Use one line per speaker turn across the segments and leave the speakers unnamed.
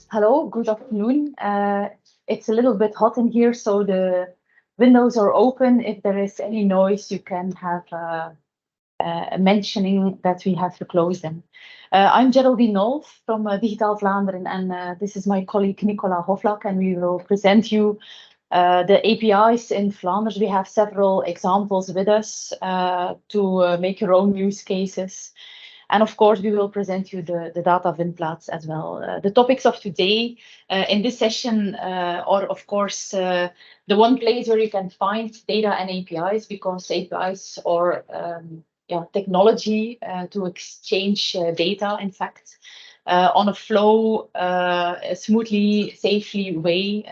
Hello, good afternoon. It's a little bit hot in here, so the windows are open. If there is any noise, you can have a mentioning that we have to close them. I'm Geraldine Nolf from Digitaal Vlaanderen, and this is my colleague Nicolas Hoflack, and we will present you the APIs in Flanders. We have several examples with us to make your own use cases. And of course, we will present you the Datavindplaats as well. The topics of today in this session are, of course, the one place where you can find data and APIs, because APIs are technology to exchange data, in fact, on a flow, a smoothly, safely way,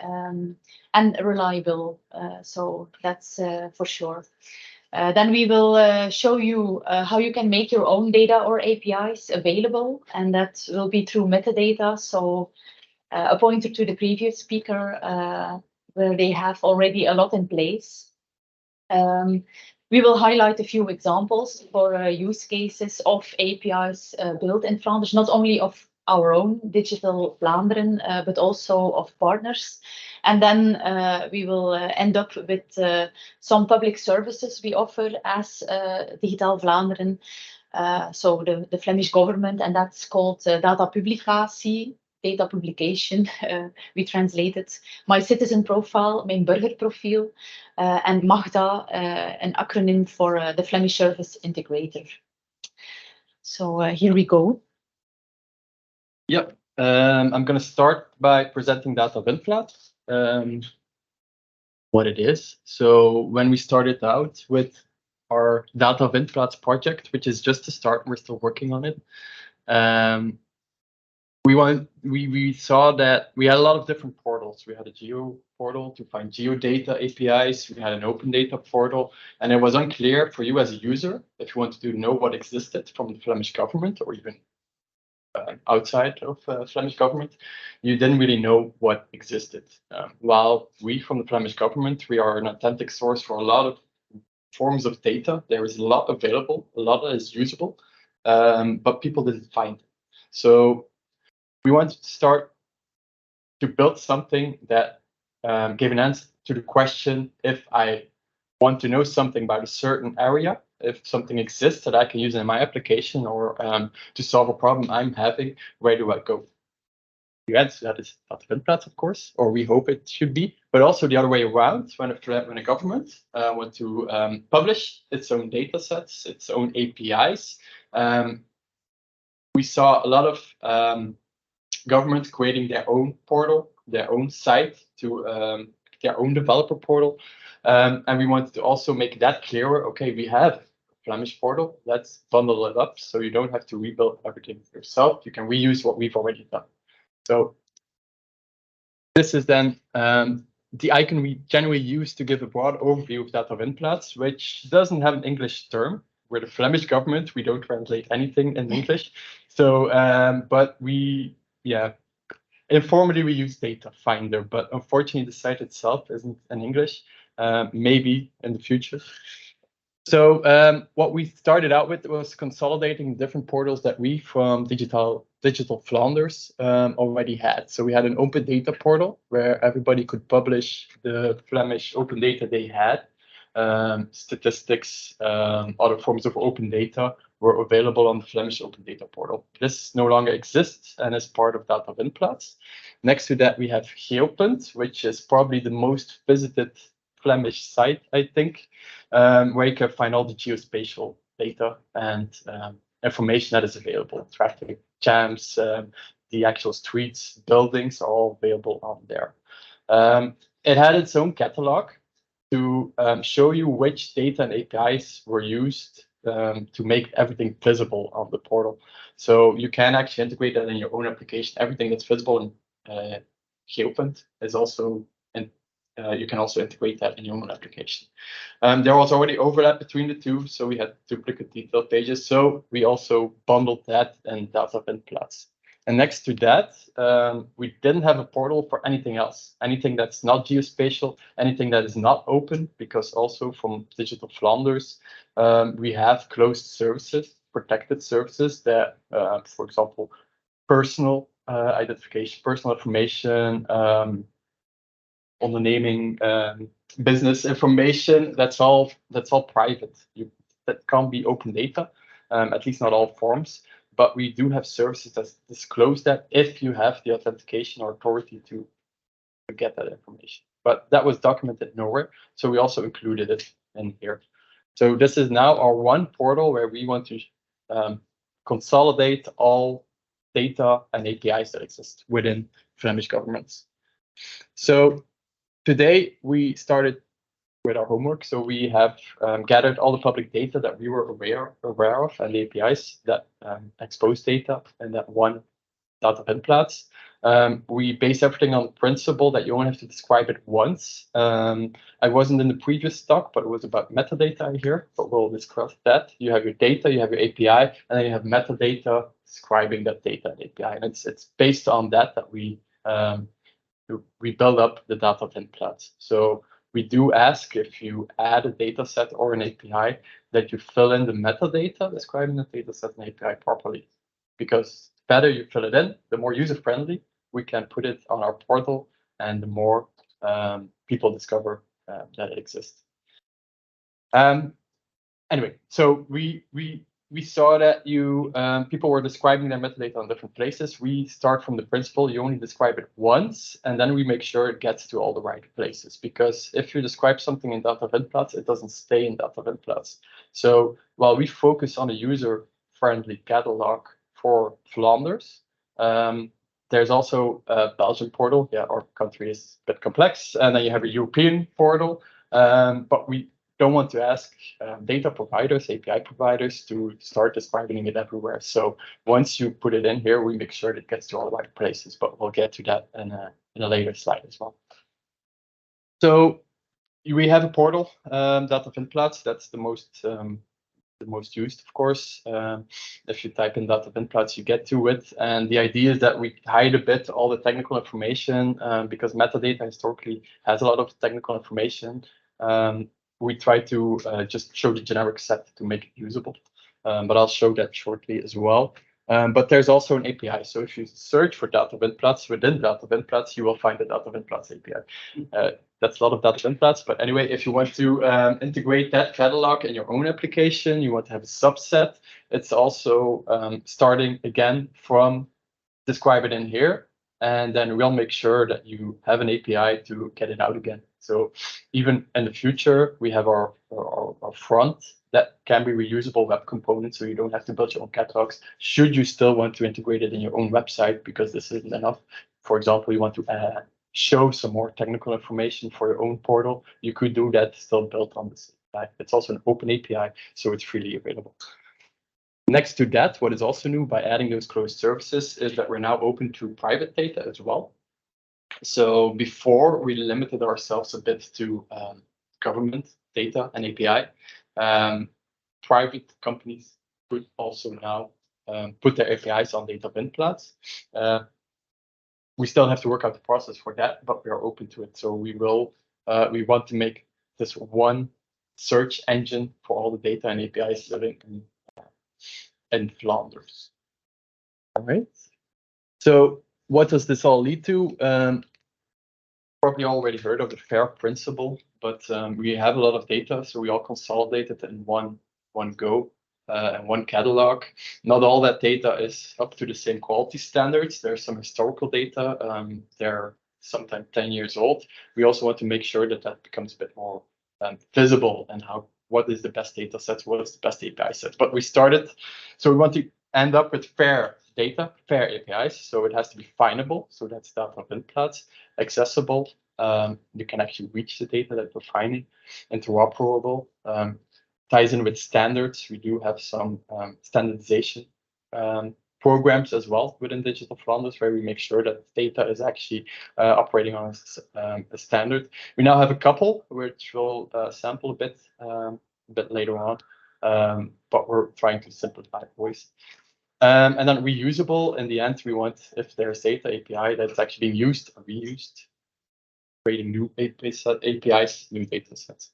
and reliable. So that's for sure. Then we will show you how you can make your own data or APIs available, and that will be through metadata. So a pointer to the previous speaker, where they have already a lot in place. We will highlight a few examples for use cases of APIs built in Flanders, not only of our own Digital Vlaanderen, but also of partners. And then we will end up with some public services we offer as Digitaal Vlaanderen. So the Flemish government, and that's called datapublicatie, data publication. We translated my citizen profile, mijn burgerprofiel, and MAGDA, an acronym for the Flemish Service Integrator. So here we go.
Yep, I'm going to start by presenting Datavindplaats, what it is. So when we started out with our Datavindplaats project, which is just a start, we're still working on it. We saw that we had a lot of different portals. We had a geo portal to find geodata APIs. We had an open data portal, and it was unclear for you as a user if you wanted to know what existed from the Flemish government or even outside of Flemish government. You didn't really know what existed. While we from the Flemish government, we are an authentic source for a lot of forms of data. There is a lot available, a lot that is usable, but people didn't find it. So we wanted to start to build something that gave an answer to the question, if I want to know something about a certain area, if something exists that I can use in my application or to solve a problem I'm having, where do I go? The answer to that is Datavindplaats, of course, or we hope it should be, but also the other way around. When a government wants to publish its own data sets, its own APIs, we saw a lot of governments creating their own portal, their own site, to their own developer portal. And we wanted to also make that clearer. Okay, we have a Flemish portal. Let's bundle it up so you don't have to rebuild everything yourself. You can reuse what we've already done. So this is then the icon we generally use to give a broad overview of Datavindplaats, which doesn't have an English term. We're the Flemish government. We don't translate anything in English. So, but informally we use Data Finder, but unfortunately the site itself isn't in English. Maybe in the future. So what we started out with was consolidating different portals that we from Digital Flanders already had. So we had an open data portal where everybody could publish the Flemish open data they had. Statistics, other forms of open data were available on the Flemish open data portal. This no longer exists and is part of Datavindplaats. Next to that, we have Geopunt, which is probably the most visited Flemish site, I think, where you can find all the geospatial data and information that is available. Traffic jams, the actual streets, buildings are all available on there. It had its own catalog to show you which data and APIs were used to make everything visible on the portal. So you can actually integrate that in your own application. Everything that's visible in Geopunt is also you can also integrate that in your own application. There was already overlap between the two, so we had duplicate detail pages. So we also bundled that in Datavindplaats. And next to that, we didn't have a portal for anything else, anything that's not geospatial, anything that is not open, because also from Digital Flanders, we have closed services, protected services that, for example, personal identification, personal information, onderneming, business information. That's all private. That can't be open data, at least not all forms. But we do have services that disclose that if you have the authentication or authority to get that information. But that was documented nowhere, so we also included it in here. So this is now our one portal where we want to consolidate all data and APIs that exist within Flemish governments. So today we started with our homework. So we have gathered all the public data that we were aware of and the APIs that expose data in that one Datavindplaats. We base everything on the principle that you only have to describe it once. I wasn't in the previous talk, but it was about metadata here, but we'll discuss that. You have your data, you have your API, and then you have metadata describing that data and API. And it's based on that we build up the Datavindplaats. So we do ask if you add a data set or an API that you fill in the metadata describing the data set and API properly. Because the better you fill it in, the more user-friendly we can put it on our portal, and the more people discover that it exists. Anyway, so we saw that people were describing their metadata on different places. We start from the principle you only describe it once, and then we make sure it gets to all the right places. Because if you describe something in Datavindplaats, it doesn't stay in Datavindplaats. So while we focus on a user-friendly catalog for Flanders, there's also a Belgian portal. Yeah, our country is a bit complex, and then you have a European portal. But we don't want to ask data providers, API providers, to start describing it everywhere. So once you put it in here, we make sure it gets to all the right places, but we'll get to that in a later slide as well. So we have a portal, Datavindplaats. That's the most used, of course. If you type in Datavindplaats, you get to it. And the idea is that we hide a bit all the technical information because metadata historically has a lot of technical information. We try to just show the generic set to make it usable, but I'll show that shortly as well. But there's also an API. So if you search for Datavindplaats within Datavindplaats, you will find the Datavindplaats API. That's a lot of Datavindplaats, but anyway, if you want to integrate that catalog in your own application, you want to have a subset, it's also starting again from describe it in here, and then we'll make sure that you have an API to get it out again. So even in the future, we have our front that can be reusable web components, so you don't have to build your own catalogs. Should you still want to integrate it in your own website because this isn't enough? For example, you want to show some more technical information for your own portal, you could do that still built on this API. It's also an open API, so it's freely available. Next to that, what is also new by adding those closed services is that we're now open to private data as well. So before we limited ourselves a bit to government data and API, private companies could also now put their APIs on Datavindplaats. We still have to work out the process for that, but we are open to it. So we want to make this one search engine for all the data and APIs living in Flanders. All right. So what does this all lead to? Probably already heard of the FAIR principle, but we have a lot of data, so we all consolidate it in one go and one catalog. Not all that data is up to the same quality standards. There's some historical data. They're sometimes 10 years old. We also want to make sure that that becomes a bit more visible and what is the best data sets, what is the best API sets. But we started, so we want to end up with FAIR data, FAIR APIs. So it has to be findable. So that's Datavindplaats, accessible. You can actually reach the data that we're finding, interoperable, ties in with standards. We do have some standardization programs as well within Digital Flanders, where we make sure that data is actually operating on a standard. We now have a couple, which we'll sample a bit later on, but we're trying to simplify voice. And then reusable. In the end, we want, if there's data API that's actually being used or reused, creating new APIs, new data sets.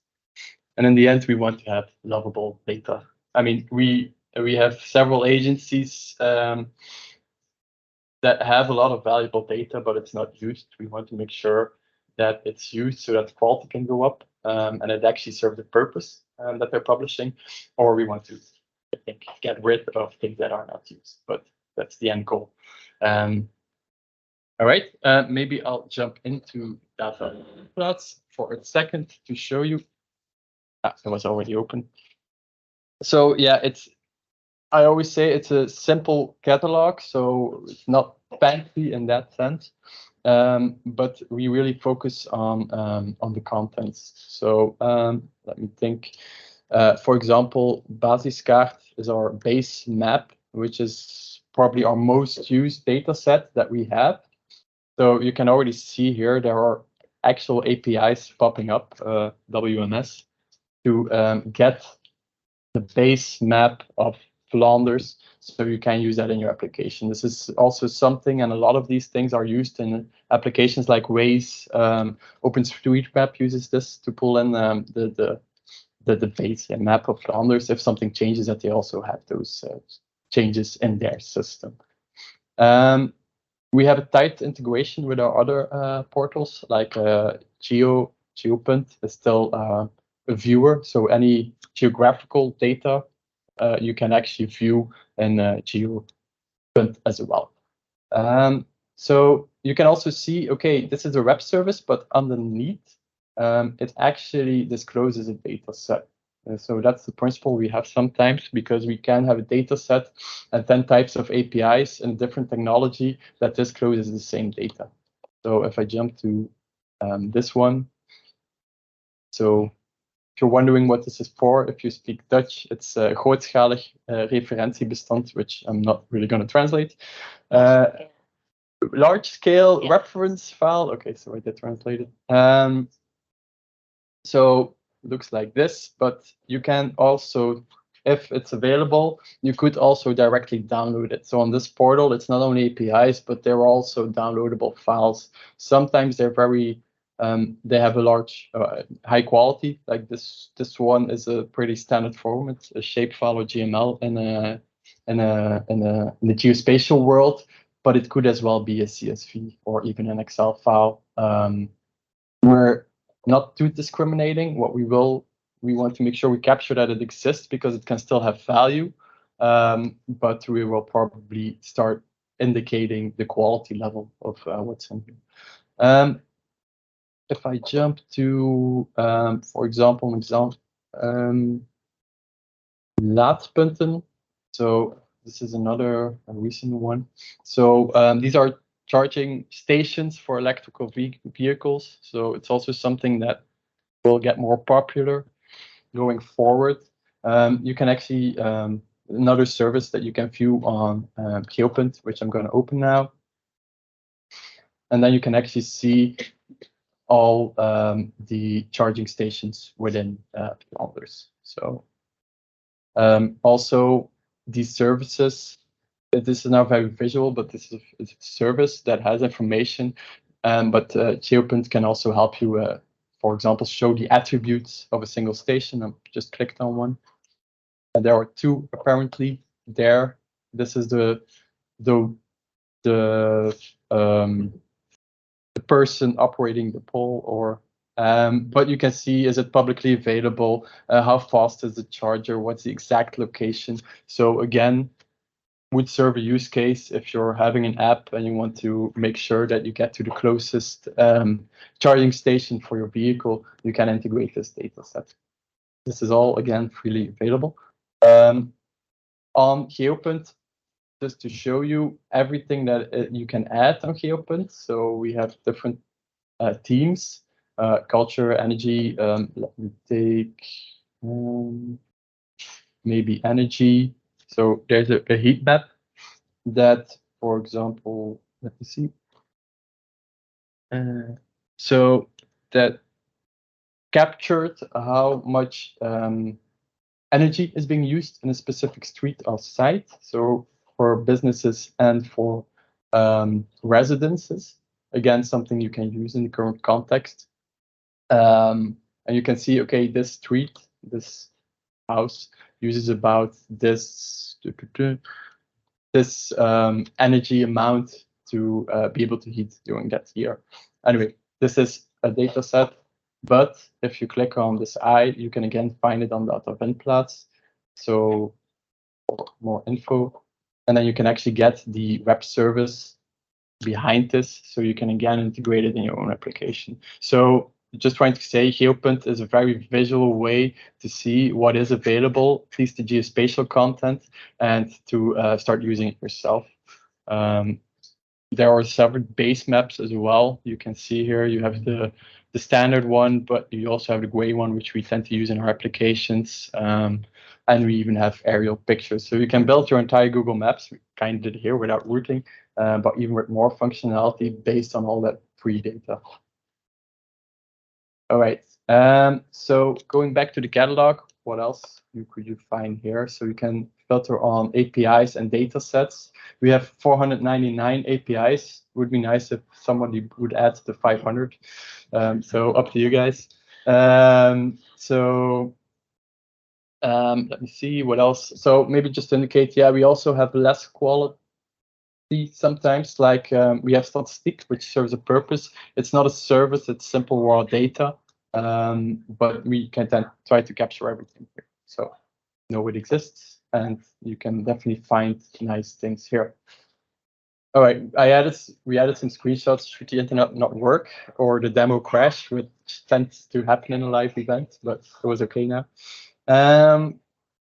And in the end, we want to have lovable data. I mean, we have several agencies that have a lot of valuable data, but it's not used. We want to make sure that it's used so that the quality can go up, and it actually serves the purpose that they're publishing. Or we want to, I think, get rid of things that are not used, but that's the end goal. All right, maybe I'll jump into Datavindplaats for a second to show you. It was already open. So yeah, I always say it's a simple catalog, so it's not fancy in that sense, but we really focus on the contents. So let me think. For example, Basiskaart is our base map, which is probably our most used data set that we have. So you can already see here there are actual APIs popping up, WMS, to get the base map of Flanders, so you can use that in your application. This is also something, and a lot of these things are used in applications like Waze. OpenStreetMap uses this to pull in the base map of Flanders. If something changes, that they also have those changes in their system. We have a tight integration with our other portals, like GeoPunt is still a viewer, so any geographical data you can actually view in GeoPunt as well. So you can also see, okay, this is a web service, but underneath it actually discloses a data set. So that's the principle we have sometimes, because we can have a data set and 10 types of APIs and different technology that discloses the same data. So if I jump to this one, so if you're wondering what this is for, if you speak Dutch, it's a grootschalig referentiebestand, which I'm not really going to translate. Large scale reference file. Okay, so I did translate it. So it looks like this, but you can also, if it's available, you could also directly download it. So on this portal, it's not only APIs, but they're also downloadable files. Sometimes they're very, they have a large, high quality. Like this one is a pretty standard format, a shapefile or GML in the geospatial world, but it could as well be a CSV or even an Excel file. We're not too discriminating. What we want to make sure we capture that it exists, because it can still have value, but we will probably start indicating the quality level of what's in here. If I jump to, for example, laadpunten. So this is another recent one. So these are charging stations for electrical vehicles. So it's also something that will get more popular going forward. You can actually, another service that you can view on geopunt, which I'm going to open now. And then you can actually see all the charging stations within Flanders. So also these services, this is now very visual, but this is a service that has information, but geopunt can also help you, for example, show the attributes of a single station. I just clicked on one, and there are two apparently there. This is the person operating the pole, or but you can see, is it publicly available? How fast is the charger? What's the exact location? So again, would serve a use case if you're having an app and you want to make sure that you get to the closest charging station for your vehicle. You can integrate this data set. This is all, again, freely available. On geopunt, just to show you everything that you can add on geopunt. So we have different teams, culture, energy. Let me take maybe energy. So there's a heat map that, for example, let me see. So that captured how much energy is being used in a specific street or site. So for businesses and for residences, again, something you can use in the current context. And you can see, okay, this street, this house uses about this energy amount to be able to heat during that year. Anyway, this is a data set, but if you click on this eye, you can again find it on Datavindplaats. So for more info, and then you can actually get the web service behind this, so you can again integrate it in your own application. So just trying to say, Geopunt is a very visual way to see what is available, at least the geospatial content, and to start using it yourself. There are several base maps as well. You can see here you have the standard one, but you also have the gray one, which we tend to use in our applications. And we even have aerial pictures. So you can build your entire Google Maps. We kind of did here without routing, but even with more functionality based on all that free data. All right. So going back to the catalog, what else could you find here? So you can filter on APIs and data sets. We have 499 APIs. Would be nice if somebody would add the 500. So up to you guys. Let me see what else. So maybe just to indicate, yeah, we also have less quality sometimes, like we have statistics, which serves a purpose. It's not a service, it's simple raw data, but we can then try to capture everything here. So know it exists, and you can definitely find nice things here. All right, we added some screenshots. Should the internet not work or the demo crash, which tends to happen in a live event, but it was okay now.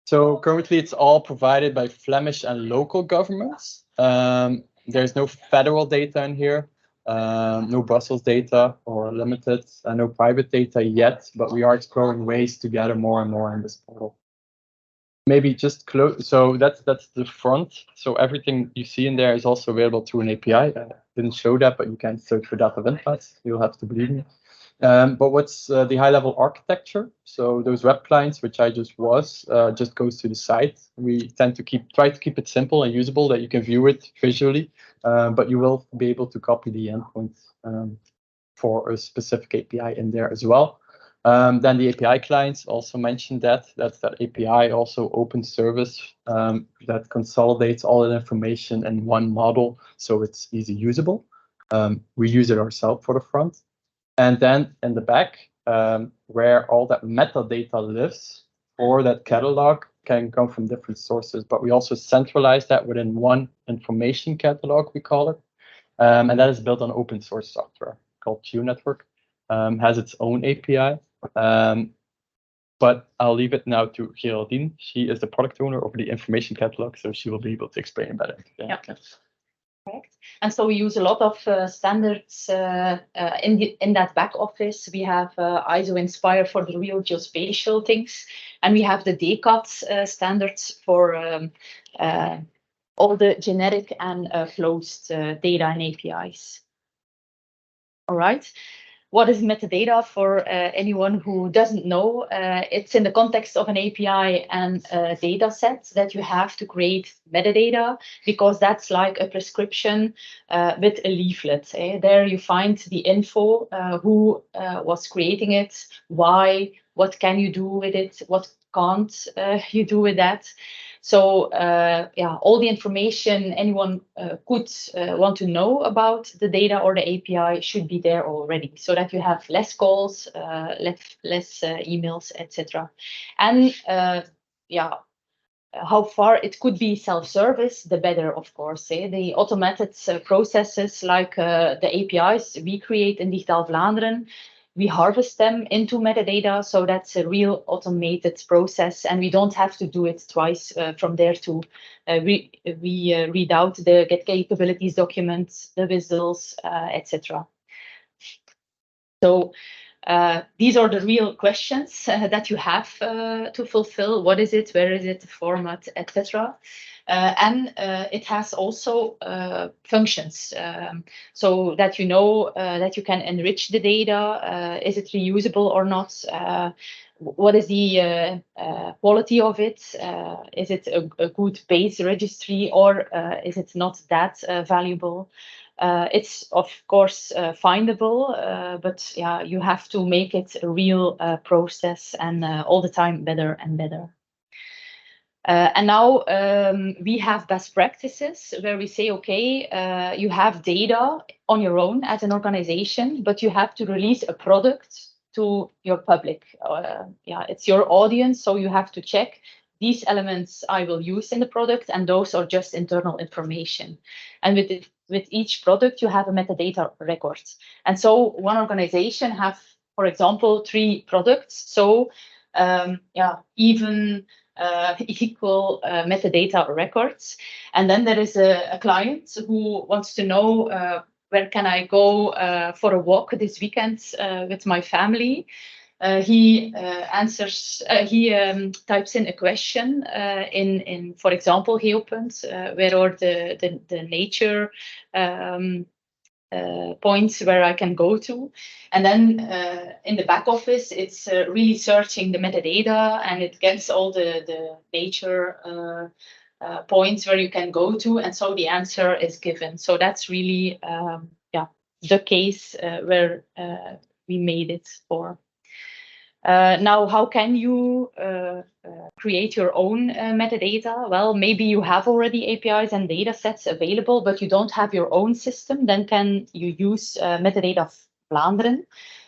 So currently it's all provided by Flemish and local governments. There's no federal data in here, no Brussels data or limited, no private data yet, but we are exploring ways to gather more and more in this portal. Maybe just close. So that's the front. So everything you see in there is also available through an API. I didn't show that, but you can search for Datavindplaats. You'll have to believe me. But what's the high-level architecture? So those web clients, which I just goes to the site. We tend to try to keep it simple and usable, that you can view it visually, but you will be able to copy the endpoint for a specific API in there as well. Then the API clients also mentioned that's that API also open service that consolidates all that information in one model, so it's easy usable. We use it ourselves for the front. And then in the back, where all that metadata lives for that catalog can come from different sources, but we also centralize that within one information catalog, we call it. And that is built on open source software called GeoNetwork, has its own API. But I'll leave it now to Geraldine. She is the product owner of the information catalog, so she will be able to explain better.
Yeah. Correct. And so we use a lot of standards in that back office. We have ISO Inspire for the real geospatial things, and we have the DCAT standards for all the generic and closed data and APIs. All right. What is metadata for anyone who doesn't know? It's in the context of an API and a data set that you have to create metadata, because that's like a prescription with a leaflet. There you find the info, who was creating it, why, what can you do with it, what can't you do with that. So yeah, all the information anyone could want to know about the data or the API should be there already, so that you have less calls, less emails, etc. And yeah, how far it could be self-service, the better, of course. The automated processes like the APIs we create in Digitaal Vlaanderen, we harvest them into metadata, so that's a real automated process, and we don't have to do it twice from there to read out the get capabilities documents, the visuals, etc. So these are the real questions that you have to fulfill. What is it? Where is it? The format, etc. And it has also functions, so that you know that you can enrich the data. Is it reusable or not? What is the quality of it? Is it a good base registry, or is it not that valuable? It's of course findable, but yeah, you have to make it a real process, and all the time better and better. And now we have best practices where we say, okay, you have data on your own as an organization, but you have to release a product to your public. Yeah, it's your audience, so you have to check these elements I will use in the product, and those are just internal information. And with each product, you have a metadata record. And so one organization have, for example, 3 products. So yeah, even equal metadata records. And then there is a client who wants to know where can I go for a walk this weekend with my family. He types in a question in, for example, he opens where are the nature points where I can go to. And then in the back office, it's really searching the metadata, and it gets all the nature points where you can go to. And so the answer is given. So that's really, yeah, the case where we made it for. Now, how can you create your own metadata? Well, maybe you have already APIs and data sets available, but you don't have your own system. Then can you use metadata Vlaanderen?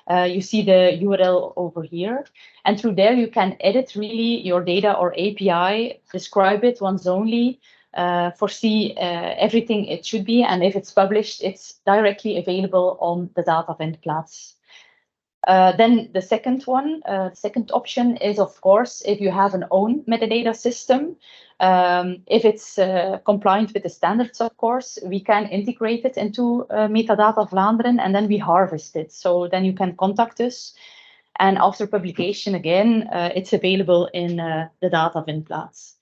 You see the URL over here. And through there, you can edit really your data or API, describe it once only, foresee everything it should be. And if it's published, it's directly available on the Datavindplaats. Then the second one, second option is, of course, if you have an own metadata system, if it's compliant with the standards, of course, we can integrate it into Metadata Vlaanderen, and then we harvest it. So then you can contact us. And after publication, again, it's available in the Datavindplaats.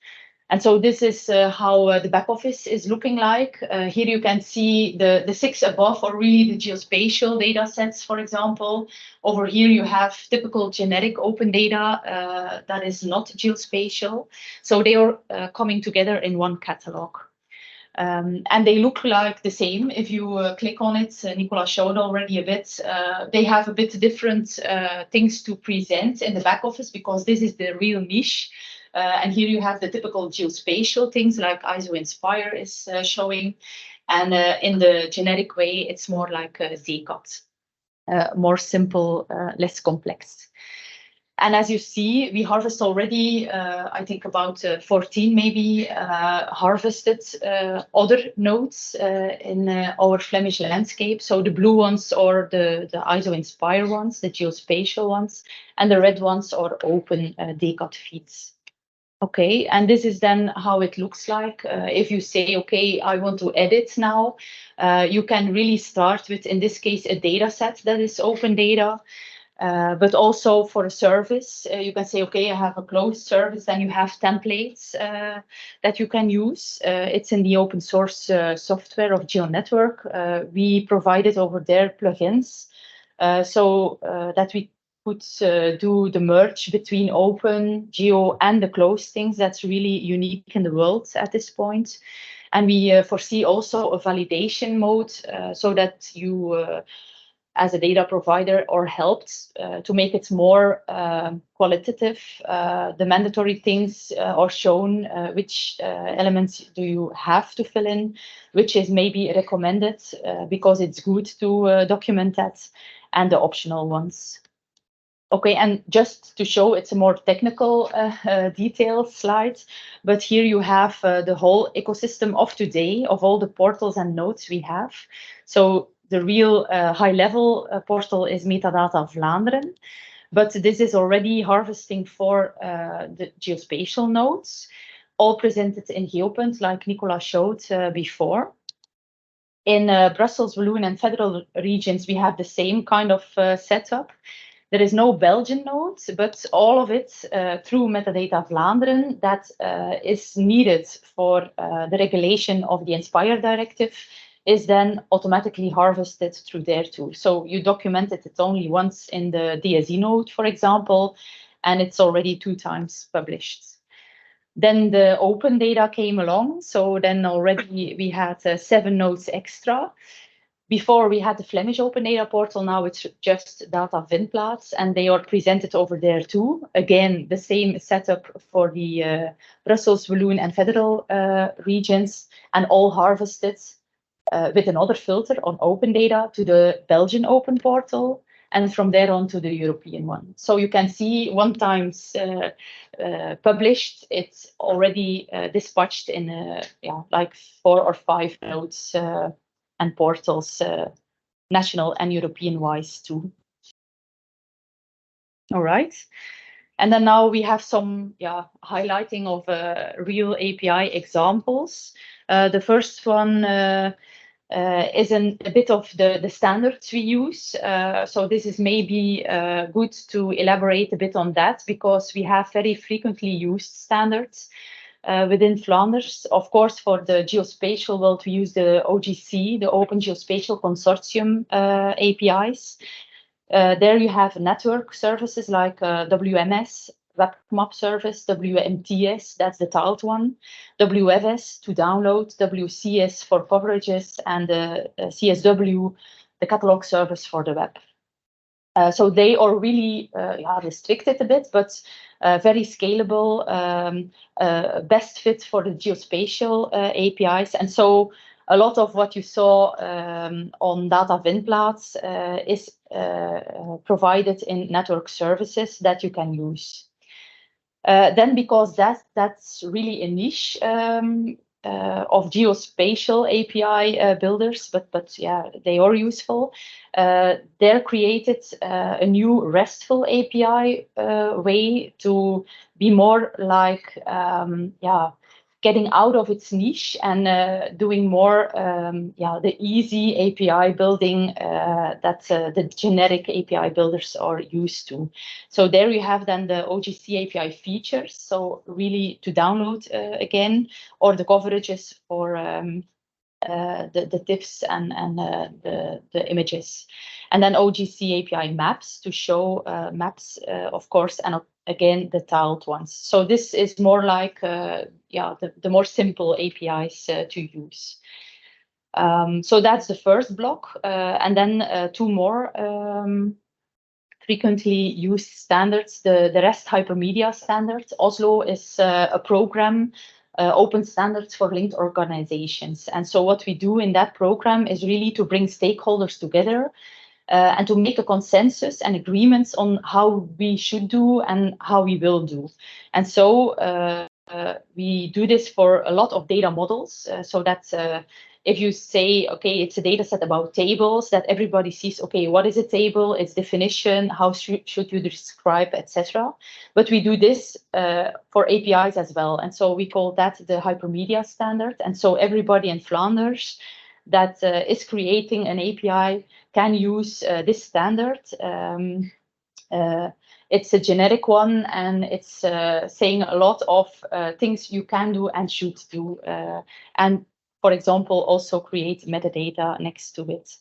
And so this is how the back office is looking like. Here you can see the 6 above are really the geospatial data sets, for example. Over here you have typical generic open data that is not geospatial. So they are coming together in one catalog. And they look like the same. If you click on it, Nicolas showed already a bit, they have a bit different things to present in the back office, because this is the real niche. And here you have the typical geospatial things like ISO Inspire is showing. And in the generic way, it's more like ZCOT, more simple, less complex. And as you see, we harvest already, I think about 14 maybe harvested other nodes in our Flemish landscape. So the blue ones are the ISO Inspire ones, the geospatial ones, and the red ones are open DCOT feeds. Okay, and this is then how it looks like. If you say, okay, I want to edit now, you can really start with, in this case, a data set that is open data. But also for a service, you can say, okay, I have a closed service, and you have templates that you can use. It's in the open source software of GeoNetwork. We provided over there plugins so that we could do the merge between open, geo, and the closed things. That's really unique in the world at this point. And we foresee also a validation mode so that you, as a data provider, are helped to make it more qualitative. The mandatory things are shown, which elements do you have to fill in, which is maybe recommended because it's good to document that, and the optional ones. Okay, and just to show, it's a more technical detailed slide, but here you have the whole ecosystem of today of all the portals and nodes we have. So the real high-level portal is Metadata Vlaanderen, but this is already harvesting for the geospatial nodes, all presented in Geopunt, like Nicolas showed before. In Brussels, Walloon, and federal regions, we have the same kind of setup. There is no Belgian node, but all of it through Metadata Vlaanderen that is needed for the regulation of the Inspire directive is then automatically harvested through there too. So you documented it only once in the DSE node, for example, and it's already 2 times published. Then the open data came along. So then already we had 7 nodes extra. Before we had the Flemish Open Data Portal, now it's just Datavindplaats, and they are presented over there too. Again, the same setup for the Brussels, Walloon and Federal regions, and all harvested with another filter on open data to the Belgian Open Portal, and from there on to the European one. So you can see one times published, it's already dispatched in like 4 or 5 nodes and portals, national and European wise too. All right. And then now we have some highlighting of real API examples. The first one is a bit of the standards we use. So this is maybe good to elaborate a bit on that, because we have very frequently used standards within Flanders. Of course, for the geospatial world, we use the OGC, the Open Geospatial Consortium APIs. There you have network services like WMS, Web Map Service, WMTS, that's the tiled one, WFS to download, WCS for coverages, and CSW, the catalog service for the web. So they are really restricted a bit, but very scalable, best fit for the geospatial APIs. And so a lot of what you saw on Datavindplaats is provided in network services that you can use. Then, because that's really a niche of geospatial API builders, but yeah, they are useful. They're created a new RESTful API way to be more like getting out of its niche and doing more the easy API building that the generic API builders are used to. So there you have then the OGC API features, so really to download again, or the coverages for the TIFFs and the images. And then OGC API maps to show maps, of course, and again, the tiled ones. So this is more like, the more simple APIs to use. So that's the first block. And then 2 more frequently used standards, the REST hypermedia standards. Oslo is a program, open standards for linked organizations. And so what we do in that program is really to bring stakeholders together and to make a consensus and agreements on how we should do and how we will do. And so we do this for a lot of data models, so that if you say, okay, it's a data set about tables, that everybody sees, okay, what is a table, its definition, how should you describe, etc. But we do this for APIs as well. And so we call that the hypermedia standard. And so everybody in Flanders that is creating an API can use this standard. It's a generic one, and it's saying a lot of things you can do and should do. And for example, also create metadata next to it.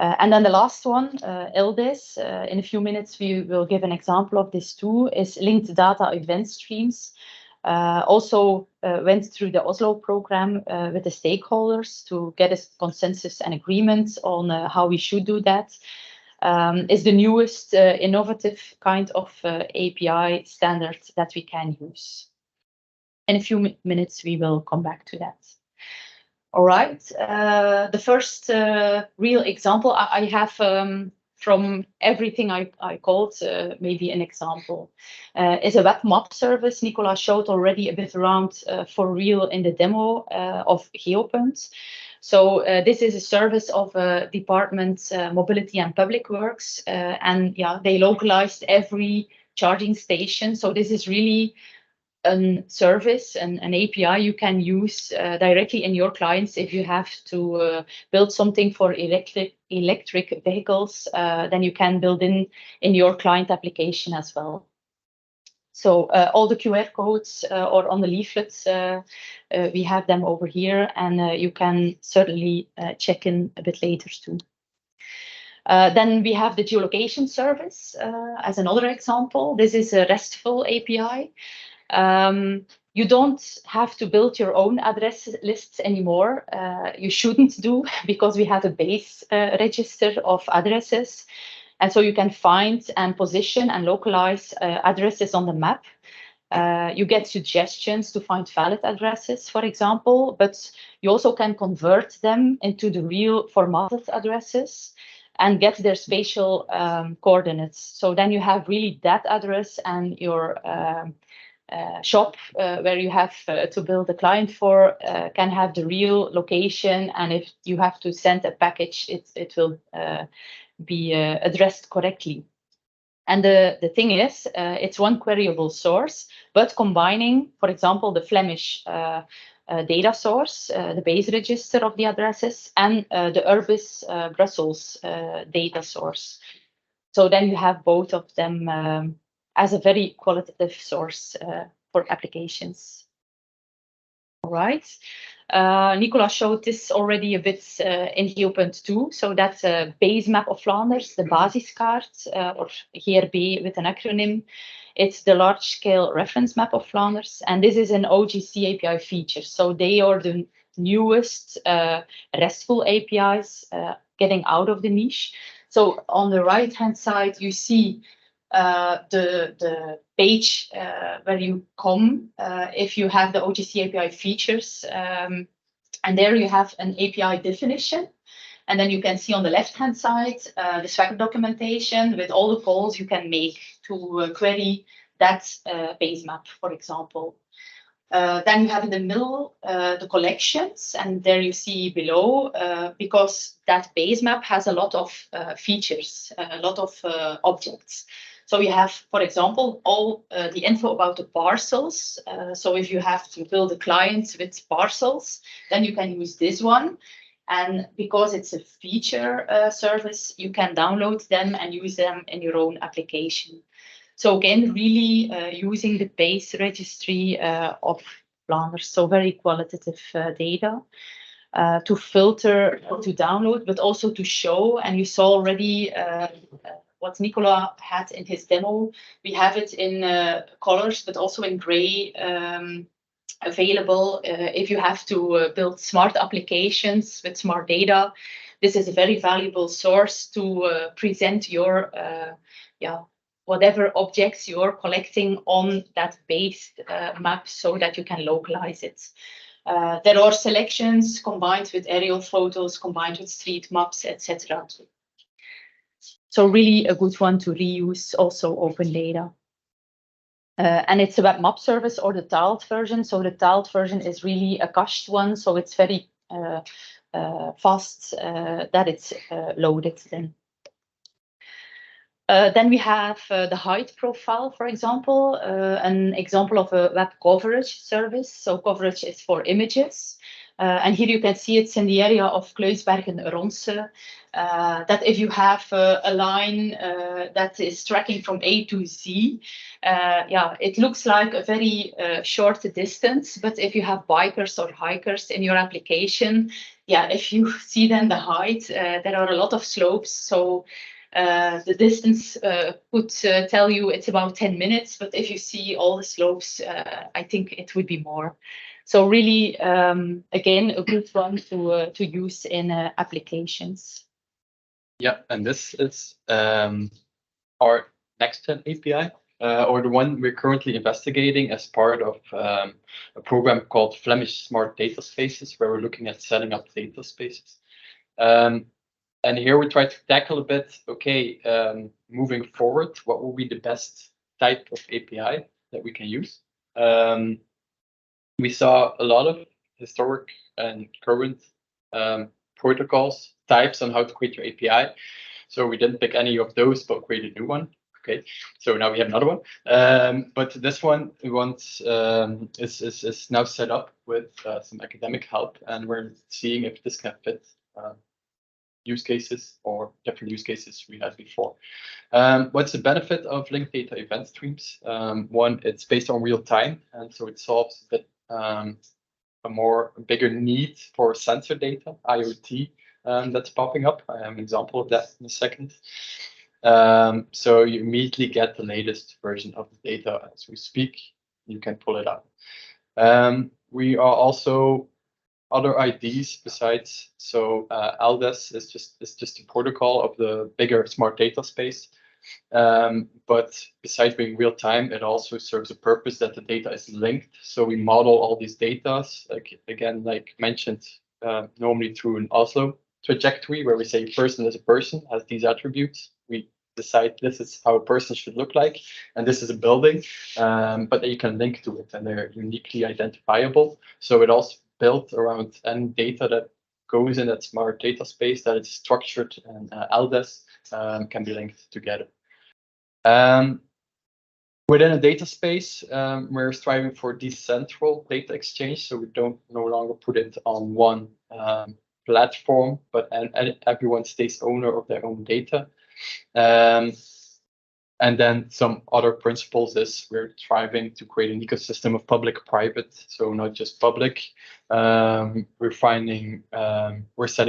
And then the last one, LDIS, in a few minutes we will give an example of this too, is linked data event streams. Also went through the Oslo program with the stakeholders to get a consensus and agreement on how we should do that. Is the newest innovative kind of API standard that we can use. In a few minutes, we will come back to that. All right, the first real example I have from everything I called, maybe an example, is a web map service. Nicolas showed already a bit around for real in the demo of Geopunt. So this is a service of Department Mobility and Public Works, and they localized every charging station. So this is really a service and an API you can use directly in your clients. If you have to build something for electric vehicles, then you can build in your client application as well. So all the QR codes or on the leaflets, we have them over here, and you can certainly check in a bit later too. Then we have the geolocation service as another example. This is a RESTful API. You don't have to build your own address lists anymore. You shouldn't do, because we have a base register of addresses. And so you can find and position and localize addresses on the map. You get suggestions to find valid addresses, for example, but you also can convert them into the real formatted addresses and get their spatial coordinates. So then you have really that address, and your shop where you have to build a client for can have the real location, and if you have to send a package, it will be addressed correctly. And the thing is, it's one queryable source, but combining, for example, the Flemish data source, the base register of the addresses, and the Urbis Brussels data source. So then you have both of them as a very qualitative source for applications. All right. Nicolas showed this already a bit in Geopunt 2. So that's a base map of Flanders, the basiskaart, or GRB with an acronym. It's the large-scale reference map of Flanders. And this is an OGC API feature. So they are the newest RESTful APIs getting out of the niche. So on the right-hand side, you see the page where you come if you have the OGC API features. And there you have an API definition. And then you can see on the left-hand side the Swagger documentation with all the calls you can make to query that base map, for example. Then you have in the middle the collections, and there you see below, because that base map has a lot of features, a lot of objects. So you have, for example, all the info about the parcels. So if you have to build a client with parcels, then you can use this one. And because it's a feature service, you can download them and use them in your own application. So again, really using the base registry of Flanders, so very qualitative data to filter, to download, but also to show. And you saw already what Nicolas had in his demo. We have it in colors, but also in gray available. If you have to build smart applications with smart data, this is a very valuable source to present your whatever objects you're collecting on that base map, so that you can localize it. There are selections combined with aerial photos, combined with street maps, etc. So really a good one to reuse, also open data. And it's a web map service or the tiled version. So the tiled version is really a cached one, so it's very fast that it's loaded then. Then we have the height profile, for example, an example of a web coverage service. So coverage is for images. And here you can see it's in the area of Kluisbergen-Ronse, that if you have a line that is tracking from A to Z, it looks like a very short distance. But if you have bikers or hikers in your application, if you see then the height, there are a lot of slopes. So the distance could tell you it's about 10 minutes, but if you see all the slopes, I think it would be more. So really, again, a good one to use in applications.
Yeah, and this is our next-gen API, or the one we're currently investigating as part of a program called Flemish Smart Data Spaces, where we're looking at setting up data spaces. And here we try to tackle a bit, moving forward, what will be the best type of API that we can use? We saw a lot of historic and current protocols, types on how to create your API. So we didn't pick any of those, but create a new one. Okay, so now we have another one. But this one we want is now set up with some academic help, and we're seeing if this can fit use cases or different use cases we had before. What's the benefit of linked data event streams? One, it's based on real time, and so it solves a bit a bigger need for sensor data, IoT, that's popping up. I have an example of that in a second. So you immediately get the latest version of the data as we speak. You can pull it up. We are also other IDs besides. So LDES is just a protocol of the bigger smart data space. But besides being real time, it also serves a purpose that the data is linked. So we model all these data, like mentioned, normally through an Oslo trajectory, where we say person is a person, has these attributes. We decide this is how a person should look like, and this is a building, but then you can link to it, and they're uniquely identifiable. So it also built around any data that goes in that smart data space, that it's structured, and LDES can be linked together. Within a data space, we're striving for decentral data exchange, so we don't no longer put it on one platform, but everyone stays owner of their own data. And then some other principles is we're striving to create an ecosystem of public-private, so not just public. We're setting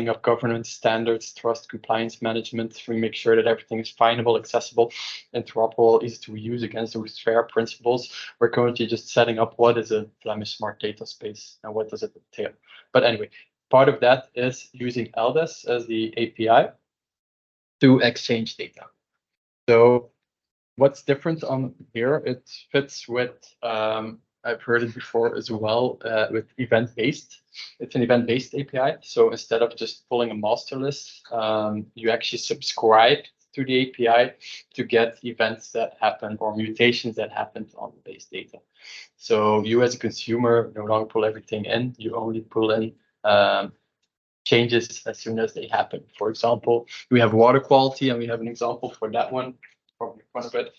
up governance standards, trust, compliance management. We make sure that everything is findable, accessible, interoperable, easy to use against those fair principles. We're currently just setting up what is a Flemish smart data space and what does it entail. But anyway, part of that is using LDES as the API to exchange data. So what's different on here, it fits with, I've heard it before as well, with event-based. It's an event-based API. So instead of just pulling a master list, you actually subscribe to the API to get events that happen or mutations that happened on the base data. So you as a consumer no longer pull everything in, you only pull in changes as soon as they happen. For example, we have water quality, and we have an example for that one, probably one of it,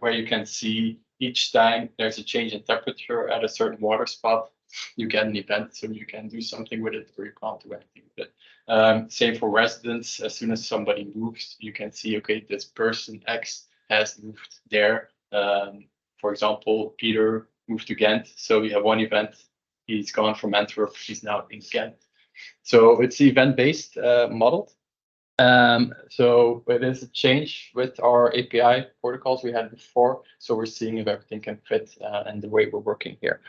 where you can see each time there's a change in temperature at a certain water spot, you get an event, so you can do something with it, or you can't do anything with it. Same for residents. As soon as somebody moves, you can see, okay, this person X has moved there. For example, Peter moved to Ghent, so we have one event. He's gone from Antwerp, he's now in Ghent. So it's event-based model. So it is a change with our API protocols we had before. So we're seeing if everything can fit and the way we're working here.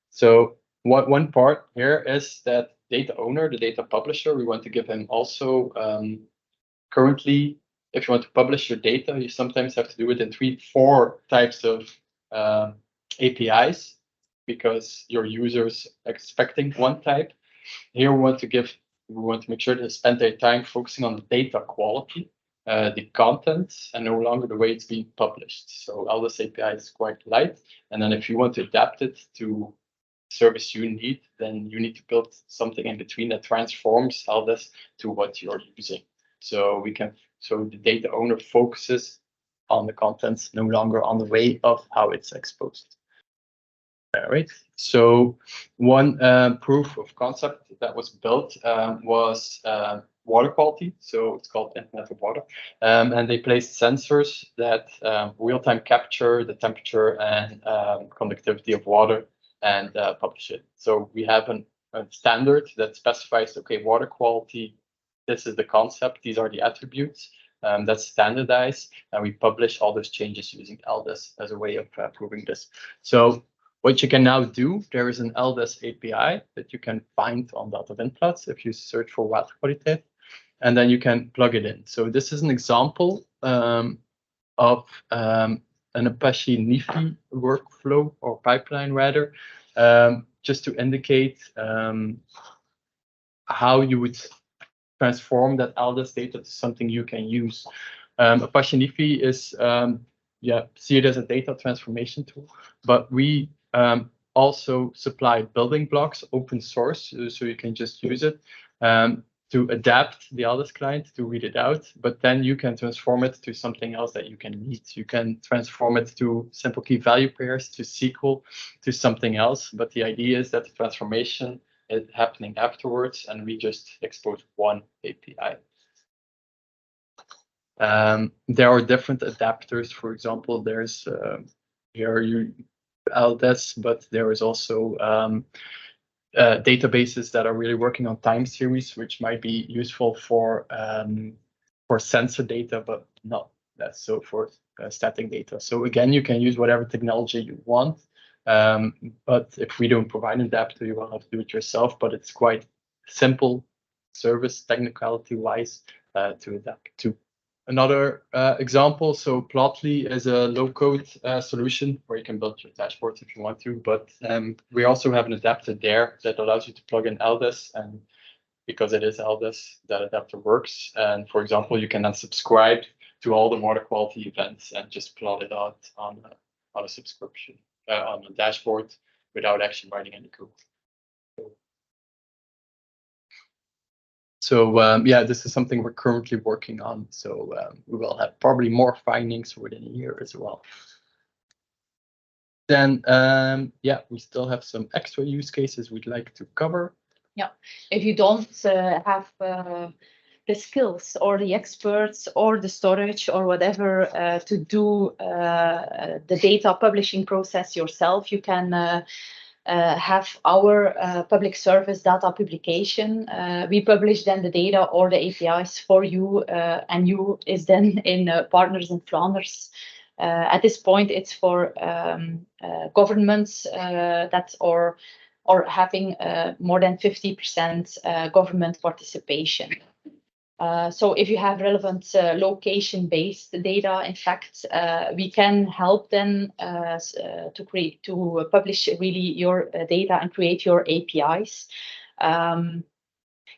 So one part here is that data owner, the data publisher, we want to give him also currently, if you want to publish your data, you sometimes have to do it in 3-4 types of APIs because your users expecting one type. Here we want to make sure they spend their time focusing on the data quality, the content, and no longer the way it's being published. So LDES API is quite light. And then if you want to adapt it to service you need, then you need to build something in between that transforms LDES to what you're using. So the data owner focuses on the contents, no longer on the way of how it's exposed. All right. So one proof of concept that was built was water quality. So it's called Internet of Water. And they placed sensors that real-time capture the temperature and conductivity of water and publish it. So we have a standard that specifies, okay, water quality, this is the concept, these are the attributes. That's standardized, and we publish all those changes using LDES as a way of proving this. So what you can now do, there is an LDES API that you can find on Datavindplaats if you search for water quality, and then you can plug it in. So this is an example of an Apache NIFI workflow or pipeline rather, just to indicate how you would transform that LDES data to something you can use. Apache NIFI is, see it as a data transformation tool, but we also supply building blocks, open source, so you can just use it to adapt the LDES client to read it out, but then you can transform it to something else that you can need. You can transform it to simple key value pairs, to SQL, to something else, but the idea is that the transformation is happening afterwards, and we just expose one API. There are different adapters. For example, there's here LDES, but there is also databases that are really working on time series, which might be useful for sensor data, but not that so for static data. So again, you can use whatever technology you want But if we don't provide an adapter, you will have to do it yourself. But it's quite simple service technicality wise to adapt to. Another example, so Plotly is a low-code solution where you can build your dashboards if you want to, but we also have an adapter there that allows you to plug in LDAS, and because it is LDAS, that adapter works. And for example, you can then subscribe to all the water quality events and just plot it out on a subscription, on a dashboard without actually writing any code. So yeah, this is something we're currently working on. So we will have probably more findings within a year as well. Then yeah, we still have some extra use cases we'd like to cover.
Yeah, if you don't have the skills or the experts or the storage or whatever to do the data publishing process yourself, you can have our public service data publication. We publish then the data or the APIs for you, and you is then in partners in Flanders. At this point, it's for governments that are having more than 50% government participation. So if you have relevant location-based data, in fact, we can help them to publish really your data and create your APIs.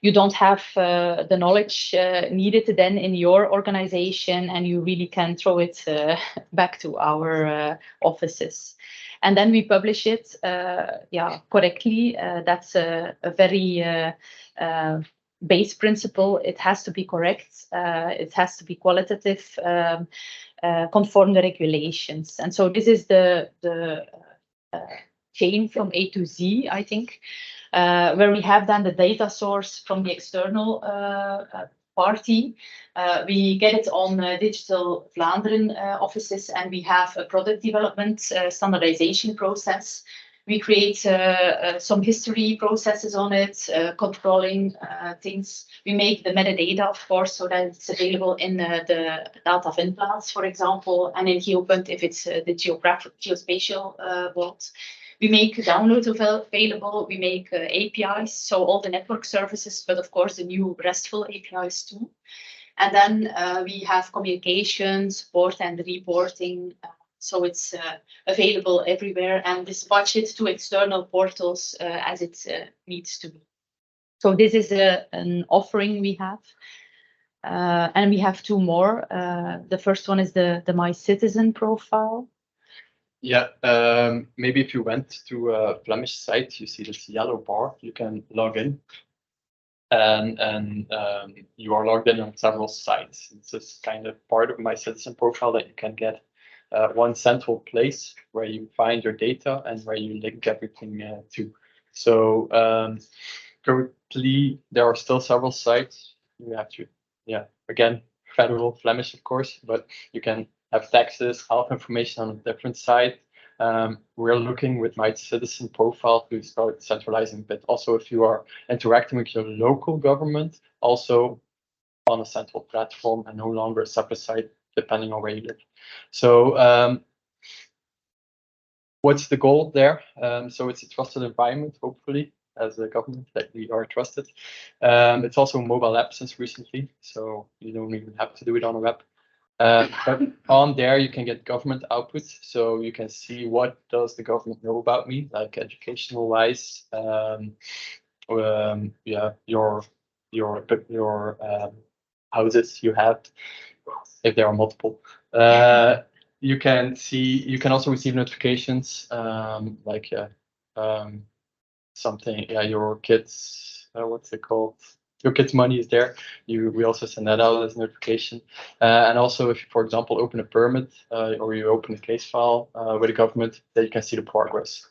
You don't have the knowledge needed then in your organization, and you really can throw it back to our offices. And then we publish it correctly. That's a very base principle. It has to be correct. It has to be qualitative, conform the regulations. And so this is the chain from A to Z, I think, where we have then the data source from the external party. We get it on Digital Vlaanderen offices, and we have a product development standardization process. We create some history processes on it, controlling things. We make the metadata, of course, so that it's available in the Datavindplaats, for example, and in GeoPunt if it's the geospatial world. We make downloads available. We make APIs, so all the network services, but of course the new RESTful APIs too. And then we have communication, support, and reporting. So it's available everywhere and dispatched to external portals as it needs to be. So this is an offering we have. And we have two more. The first one is the My Citizen profile.
Yeah, maybe if you went to a Flemish site, you see this yellow bar, you can log in. And you are logged in on several sites. It's just kind of part of My Citizen profile that you can get one central place where you find your data and where you link everything to. So currently there are still several sites. You have to, yeah, again, federal Flemish, of course, but you can have taxes, health information on a different site. We're looking with My Citizen profile to start centralizing a bit. Also, if you are interacting with your local government, also on a central platform and no longer a separate site, depending on where you live. So what's the goal there? So it's a trusted environment, hopefully, as a government that we are trusted. It's also a mobile app since recently, so you don't even have to do it on a web. But on there you can get government outputs, so you can see what does the government know about me, like educational wise, yeah, your houses you have, if there are multiple. You can also receive notifications, like something, yeah, your kids, what's it called? Your kids' money is there. We also send that out as a notification. And also, if you, for example, open a permit or you open a case file with the government, then you can see the progress.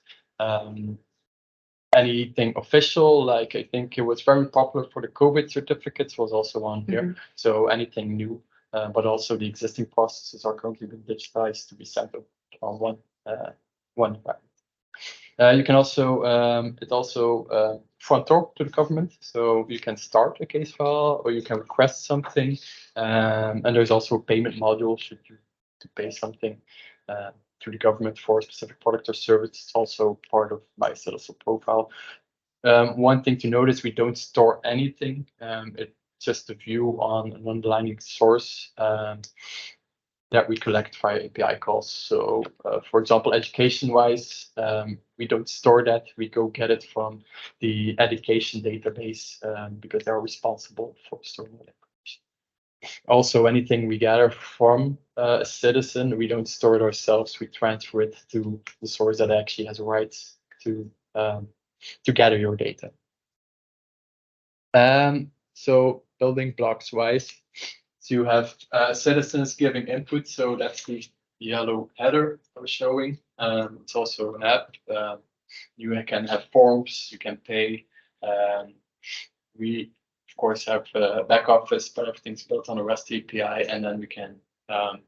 Anything official, like I think it was very popular for the COVID certificates, was also on here. So anything new, but also the existing processes are currently being digitized to be sent on one environment. You can also, it also front talk to the government, so you can start a case file or you can request something, and there's also a payment module should you to pay something. to the government for a specific product or service. It's also part of my citizen profile. One thing to notice, we don't store anything. It's just a view on an underlying source that we collect via API calls. So, for example, education-wise, we don't store that. We go get it from the education database because they're responsible for storing that information. Also, anything we gather from a citizen, we don't store it ourselves. We transfer it to the source that actually has rights to gather your data. So building blocks wise, so you have citizens giving input. So that's the yellow header I was showing. It's also an app. You can have forms, you can pay. We of course have a back office, but everything's built on a REST API, and then we can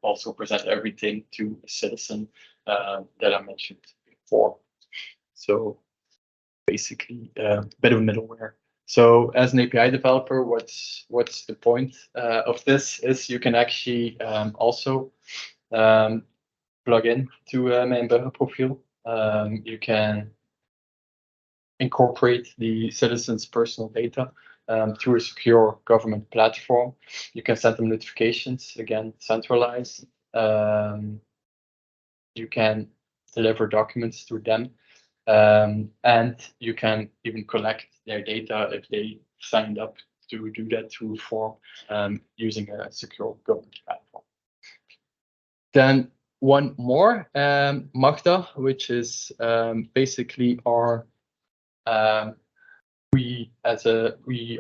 also present everything to a citizen that I mentioned before. So basically a bit of middleware. So as an API developer, what's the point of this is you can actually also plug in to a member profile. You can incorporate the citizens' personal data through a secure government platform. You can send them notifications, again, centralized. You can deliver documents through them. And you can even collect their data if they signed up to do that through a form using a secure government platform. Then one more, Magda, which is basically our we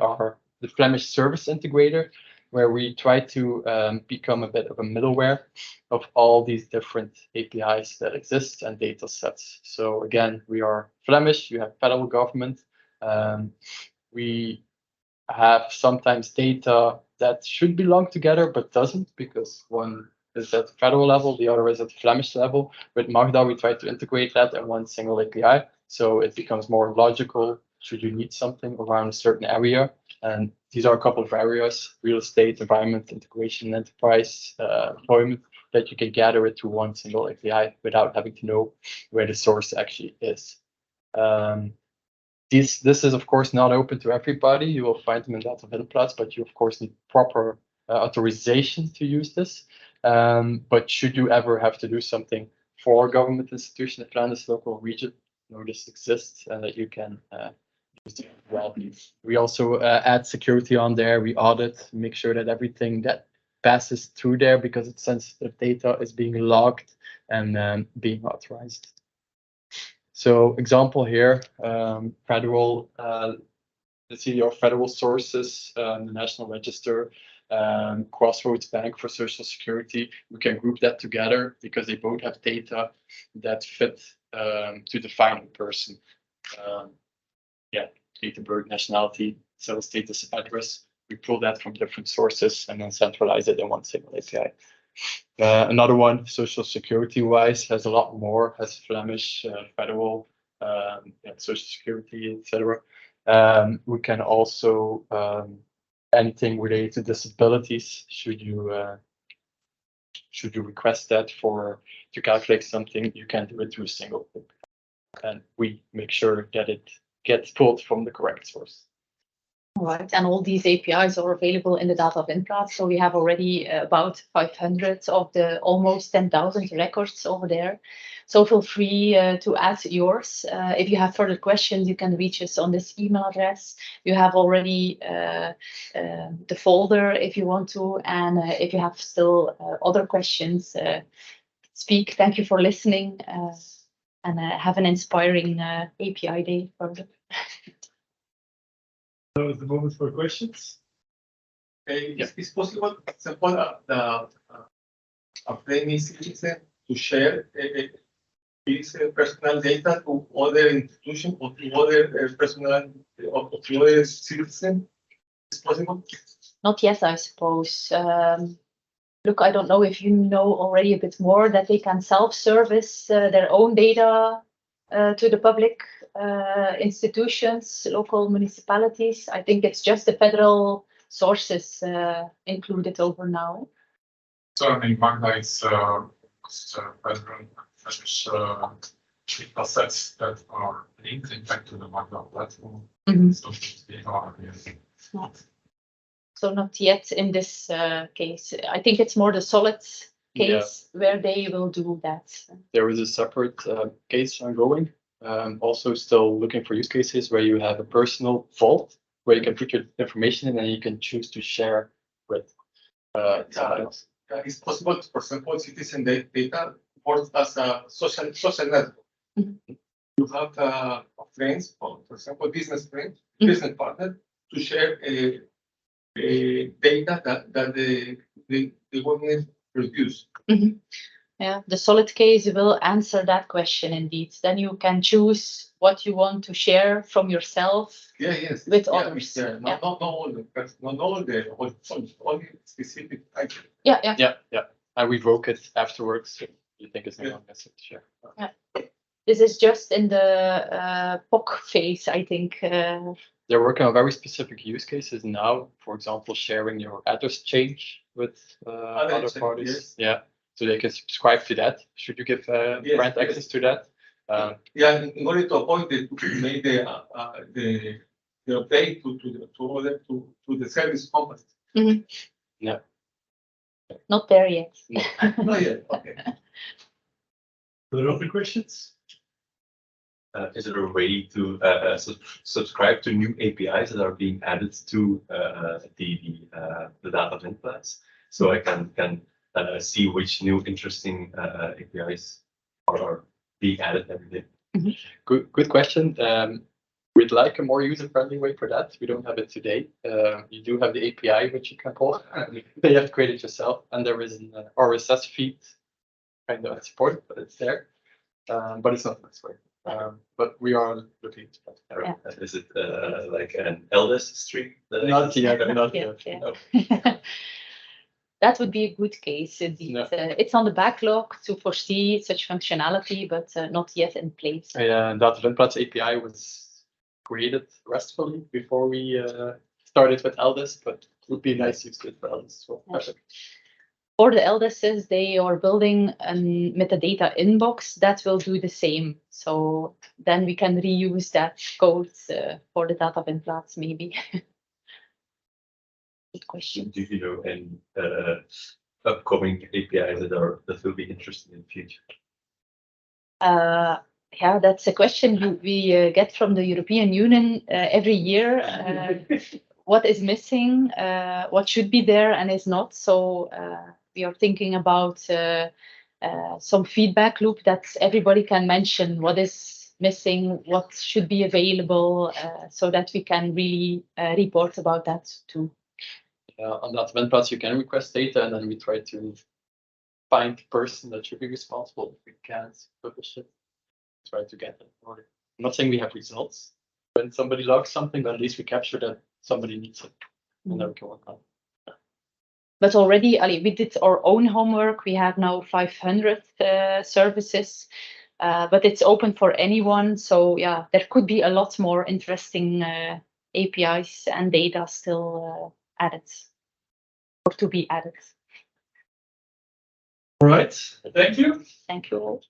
are the Flemish service integrator, where we try to become a bit of a middleware of all these different APIs that exist and data sets. So again, we are Flemish, you have federal government. We have sometimes data that should belong together, but doesn't, because one is at federal level, the other is at Flemish level. With Magda, we try to integrate that in one single API. So it becomes more logical should you need something around a certain area. And these are a couple of areas: real estate, environment, integration, enterprise, employment, that you can gather it to one single API without having to know where the source actually is. This is, of course, not open to everybody. You will find them in Datavindplaats, but you, of course, need proper authorization to use this. But should you ever have to do something for a government institution, a Flanders local region, know this exists and that you can use it well. We also add security on there. We audit, make sure that everything that passes through there, because it's sensitive data, is being logged and being authorized. So example here, federal, let's see your federal sources, the National Register, Crossroads Bank for Social Security. We can group that together because they both have data that fit to define a person. Date of birth, nationality, cell status, address. We pull that from different sources and then centralize it in one single API. Another one, social security wise, has a lot more, has Flemish, federal, social security, etc. We can also anything related to disabilities. Should you request that to calculate something, you can do it through a single API, and we make sure that it gets pulled from the correct source.
Right, and all these APIs are available in the Datavindplaats. So we have already about 500 of the almost 10,000 records over there. So feel free to add yours. If you have further questions, you can reach us on this email address. You have already the folder if you want to, and if you have still other questions, speak. Thank you for listening, and have an inspiring API day further.
So it's the moment for questions. Is possible a Flemish citizen to share his personal data to other institutions or to other personal or to other citizens? Is possible?
Not yet, I suppose. Look, I don't know if you know already a bit more that they can self-service their own data to the public institutions, local municipalities. I think it's just the federal sources included over now.
So I mean, Magda is federal data sets that are linked in fact to the macro platform.
Mhm.
So they are
So not yet in this case. I think it's more the solid case where they will do that.
There is a separate case ongoing. Also still looking for use cases where you have a personal vault where you can put your information in and you can choose to share with somebody else.
It's possible, for example, citizen data works as a social network.
Mhm.
You have friends, for example, business friends,
Mhm.
business partner, to share data that the government produce.
Yeah, the solid case will answer that question indeed. Then you can choose what you want to share from yourself
Yes.
with others.
Yeah, not all the person, not all the only specific item.
Yeah.
And revoke it afterwards if you think it's no longer necessary to share.
This is just in the POC phase, I think.
They're working on very specific use cases now. For example, sharing your address change with other parties.
Yes.
Yeah, so they can subscribe to that. Should you give grant access to that?
In order to avoid it, to make the update to the service company.
Yeah.
Not there yet.
Not yet. Okay.
Are there other questions?
Is there a way to subscribe to new APIs that are being added to the Datavindplaats? So I can see which new interesting APIs are being added every day.
Good question. We'd like a more user-friendly way for that. We don't have it today. You do have the API which you can call. You have to create it yourself, and there is an RSS feed kind of support, but it's there. But it's not this way. But we are looking into that.
Yeah.
Is it like an LDS stream?
Not yet.
Yeah.
No.
That would be a good case indeed.
No.
It's on the backlog to foresee such functionality, but not yet in place.
Yeah, and Datavindplaats API was created RESTfully before we started with LDS, but it would be nice use case for LDS as well.
Yeah. For the LDSs, they are building a metadata inbox that will do the same. So then we can reuse that code for the Datavindplaats maybe. Good question.
Do you know any upcoming APIs that will be interesting in the future?
Yeah, that's a question we get from the European Union every year. What is missing? What should be there and is not? So we are thinking about some feedback loop that everybody can mention what is missing, what should be available, so that we can really report about that too.
On Datavindplaats, you can request data, and then we try to find the person that should be responsible. If we can't publish it, try to get it. I'm not saying we have results. When somebody logs something, but at least we capture that somebody needs it, and then we can work on it.
But already, we did our own homework. We have now 500 services, but it's open for anyone. So yeah, there could be a lot more interesting APIs and data still added or to be added.
All right. Thank you.
Thank you all.